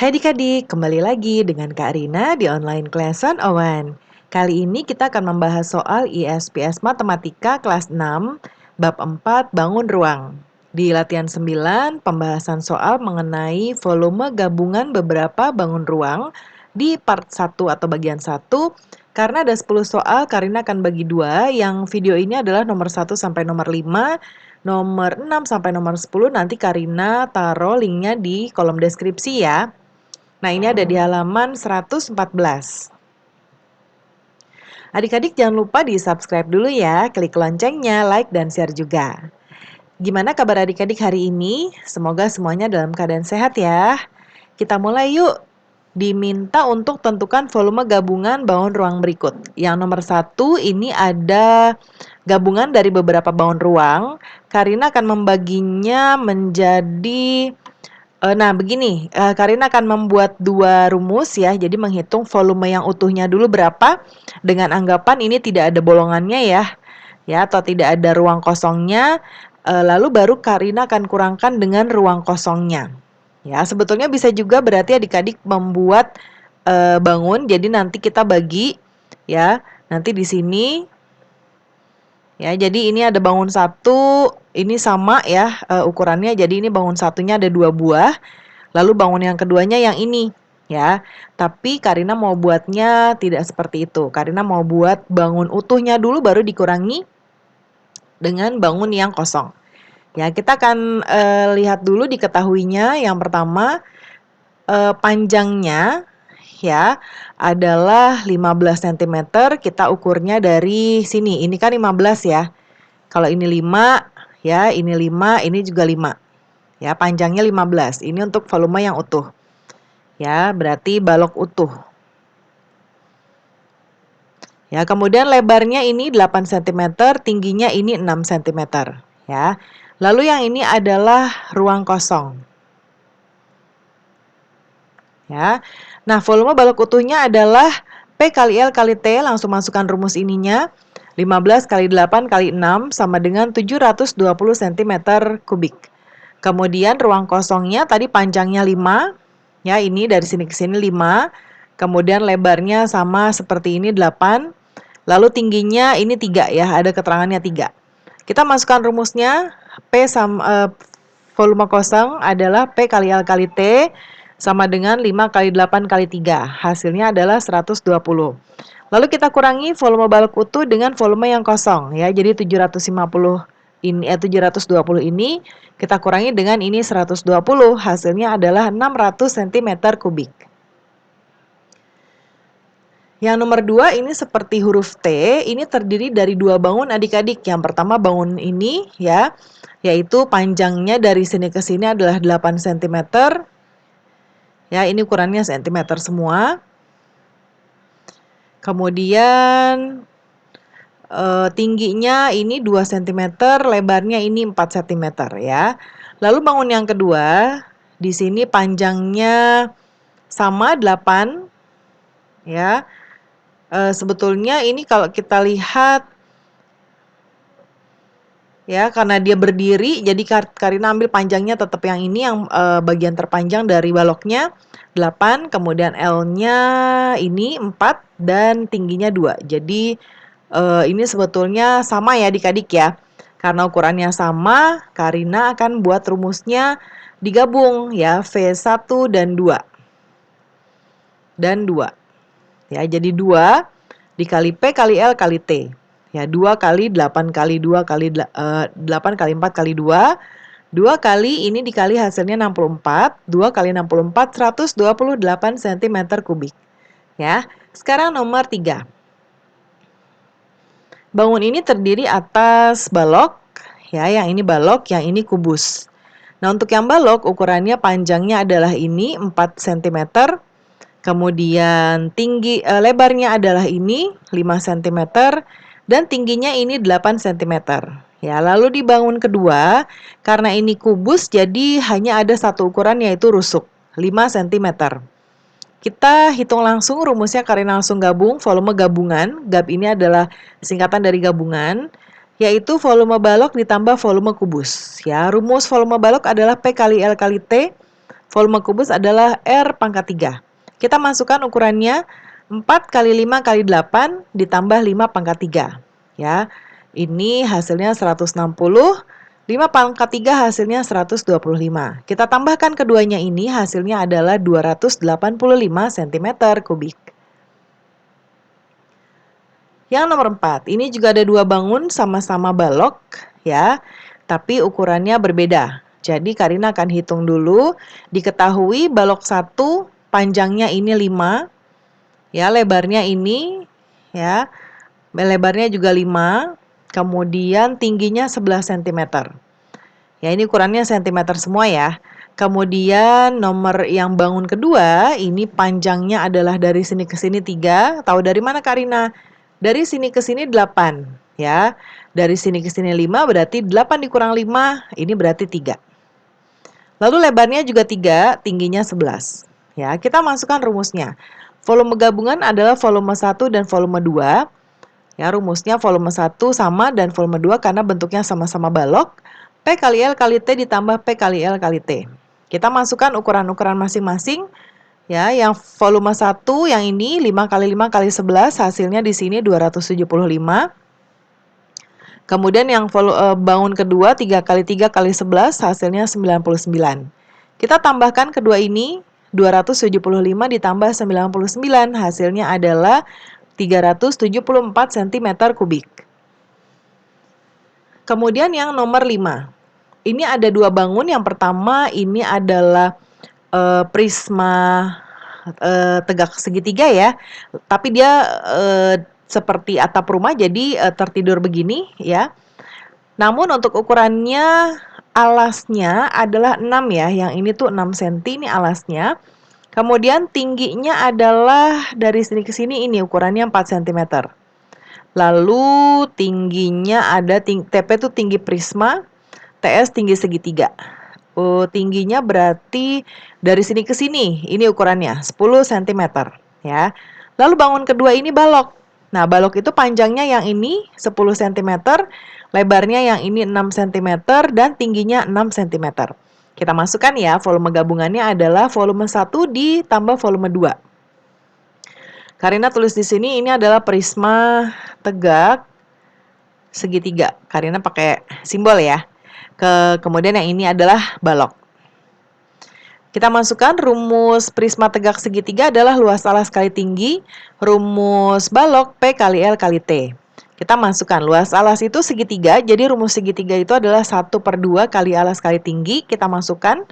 Hai adik-adik, kembali lagi dengan Kak Rina di online Class 101. Kali ini kita akan membahas soal ISPS Matematika kelas 6, bab 4, bangun ruang. Di latihan 9, pembahasan soal mengenai volume gabungan beberapa bangun ruang di part 1 atau bagian 1. Karena ada 10 soal, Karina akan bagi dua. Yang video ini adalah nomor 1 sampai nomor 5. Nomor 6 sampai nomor 10 nanti Karina taruh linknya di kolom deskripsi ya. Nah, ini ada di halaman 114. Adik-adik jangan lupa di-subscribe dulu ya, klik loncengnya, like, dan share juga. Gimana kabar adik-adik hari ini? Semoga semuanya dalam keadaan sehat ya. Kita mulai yuk. Diminta untuk tentukan volume gabungan bangun ruang berikut. Yang nomor 1 ini ada gabungan dari beberapa bangun ruang. Karina akan membaginya menjadi begini, Karina akan membuat dua rumus ya, jadi menghitung volume yang utuhnya dulu berapa, dengan anggapan ini tidak ada bolongannya ya atau tidak ada ruang kosongnya, lalu baru Karina akan kurangkan dengan ruang kosongnya. Ya, sebetulnya bisa juga berarti adik-adik membuat bangun, jadi nanti kita bagi ya, nanti di sini ya, jadi ini ada bangun satu, ini sama ya ukurannya, jadi ini bangun satunya ada 2 buah, lalu bangun yang keduanya yang ini ya. Tapi Karina mau buatnya tidak seperti itu. Karina mau buat bangun utuhnya dulu baru dikurangi dengan bangun yang kosong. Ya, kita akan lihat dulu diketahuinya. Yang pertama, panjangnya ya adalah 15 cm. Kita ukurnya dari sini. Ini kan 15 ya. Kalau ini 5 ya, ini 5, ini juga 5. Ya, panjangnya 15. Ini untuk volume yang utuh. Ya, berarti balok utuh. Ya, kemudian lebarnya ini 8 cm, tingginya ini 6 cm, ya. Lalu yang ini adalah ruang kosong. Ya. Nah, volume balok utuhnya adalah P kali L kali T, langsung masukkan rumus ininya. 15 kali 8 kali 6 sama dengan 720 cm kubik. Kemudian ruang kosongnya tadi panjangnya 5, ya ini dari sini ke sini 5. Kemudian lebarnya sama seperti ini 8. Lalu tingginya ini 3 ya, ada keterangannya 3. Kita masukkan rumusnya, volume kosong adalah P kali L kali T sama dengan 5 kali 8 kali 3. Hasilnya adalah 120. Lalu kita kurangi volume balok utuh dengan volume yang kosong ya. Jadi 720 ini kita kurangi dengan ini 120. Hasilnya adalah 600 cm kubik. Yang nomor 2 ini seperti huruf T, ini terdiri dari dua bangun adik-adik. Yang pertama bangun ini ya, yaitu panjangnya dari sini ke sini adalah 8 cm. Ya, ini ukurannya cm semua. Kemudian tingginya ini 2 cm, lebarnya ini 4 cm ya. Lalu bangun yang kedua, di sini panjangnya sama 8 ya. Sebetulnya ini kalau kita lihat ya, karena dia berdiri, jadi Karina ambil panjangnya tetap yang ini, yang bagian terpanjang dari baloknya 8, kemudian L-nya ini 4 dan tingginya 2. Jadi ini sebetulnya sama ya adik-adik ya. Karena ukurannya sama, Karina akan buat rumusnya digabung ya, V1 dan 2. Dan 2. Ya, jadi 2 dikali P kali L kali T. Ya, 2 kali 8 kali 2 kali 8 kali 4 kali 2. 2 kali ini dikali hasilnya 64. 2 kali 64, 128 cm kubik. Ya, sekarang nomor 3. Bangun ini terdiri atas balok, ya, yang ini balok, yang ini kubus. Nah, untuk yang balok ukurannya panjangnya adalah ini 4 cm. Kemudian lebarnya adalah ini 5 cm dan tingginya ini 8 cm. Ya, lalu di bangun kedua, karena ini kubus jadi hanya ada satu ukuran yaitu rusuk, 5 cm. Kita hitung langsung rumusnya, Karina langsung gabung volume gabungan. Gab ini adalah singkatan dari gabungan, yaitu volume balok ditambah volume kubus. Ya, rumus volume balok adalah P kali L kali T. volume kubus adalah R pangkat 3. Kita masukkan ukurannya 4 kali 5 kali 8 ditambah 5 pangkat 3. Ya, ini hasilnya 160. 5 pangkat 3 hasilnya 125. Kita tambahkan keduanya ini hasilnya adalah 285 cm kubik. Yang nomor 4, ini juga ada dua bangun sama-sama balok ya, tapi ukurannya berbeda. Jadi Karina akan hitung dulu. Diketahui balok 1 panjangnya ini 5, ya, lebarnya ini ya. Lebarnya juga 5, kemudian tingginya 11 cm. Ya, ini ukurannya cm semua ya. Kemudian nomor yang bangun kedua, ini panjangnya adalah dari sini ke sini 3. Tahu dari mana Karina? Dari sini ke sini 8 ya. Dari sini ke sini 5 berarti 8 dikurang 5, ini berarti 3. Lalu lebarnya juga 3, tingginya 11. Ya, kita masukkan rumusnya. Volume gabungan adalah volume 1 dan volume 2. Ya, rumusnya volume 1 sama dan volume 2 karena bentuknya sama-sama balok. P kali L kali T ditambah P kali L kali T. Kita masukkan ukuran-ukuran masing-masing. Ya, yang volume 1 yang ini 5 kali 5 kali 11 hasilnya di sini 275. Kemudian yang bangun kedua 3 kali 3 kali 11 hasilnya 99. Kita tambahkan kedua ini 275 ditambah 99 hasilnya adalah 374 cm kubik. Kemudian yang nomor 5. Ini ada dua bangun. Yang pertama ini adalah prisma tegak segitiga ya. Tapi dia seperti atap rumah jadi tertidur begini ya. Namun untuk ukurannya alasnya adalah 6 ya. Yang ini tuh 6 cm ini alasnya. Kemudian tingginya adalah dari sini ke sini ini ukurannya 4 cm. Lalu tingginya ada TP itu tinggi prisma, TS tinggi segitiga. Tingginya berarti dari sini ke sini, ini ukurannya 10 cm ya. Lalu bangun kedua ini balok. Nah, balok itu panjangnya yang ini 10 cm, lebarnya yang ini 6 cm dan tingginya 6 cm. Kita masukkan ya, volume gabungannya adalah volume 1 ditambah volume 2. Karina tulis di sini ini adalah prisma tegak segitiga. Karina pakai simbol ya. Kemudian yang ini adalah balok. Kita masukkan rumus prisma tegak segitiga adalah luas alas kali tinggi, rumus balok P kali L kali T. Kita masukkan luas alas itu segitiga, jadi rumus segitiga itu adalah 1/2 kali alas kali tinggi. Kita masukkan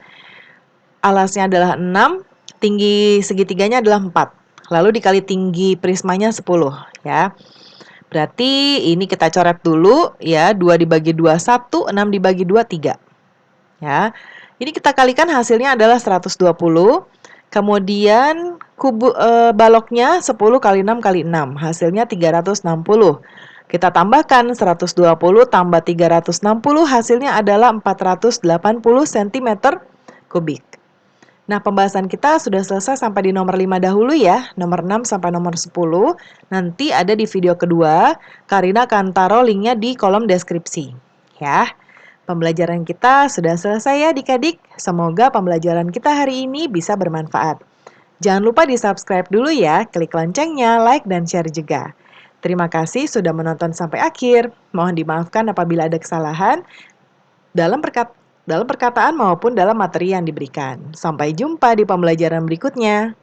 alasnya adalah 6, tinggi segitiganya adalah 4. Lalu dikali tinggi prismanya 10 ya. Berarti ini kita coret dulu ya, 2 dibagi 2 1, 6 dibagi 2 3. Ya. Ini kita kalikan hasilnya adalah 120. Kemudian baloknya 10 kali 6 kali 6, hasilnya 360. Kita tambahkan 120 tambah 360 hasilnya adalah 480 cm kubik. Nah, pembahasan kita sudah selesai sampai di nomor 5 dahulu ya, nomor 6 sampai nomor 10. Nanti ada di video kedua, Karina akan taruh linknya di kolom deskripsi. Ya, pembelajaran kita sudah selesai ya adik-adik. Semoga pembelajaran kita hari ini bisa bermanfaat. Jangan lupa di-subscribe dulu ya, klik loncengnya, like, dan share juga. Terima kasih sudah menonton sampai akhir. Mohon dimaafkan apabila ada kesalahan dalam perkataan maupun dalam materi yang diberikan. Sampai jumpa di pembelajaran berikutnya.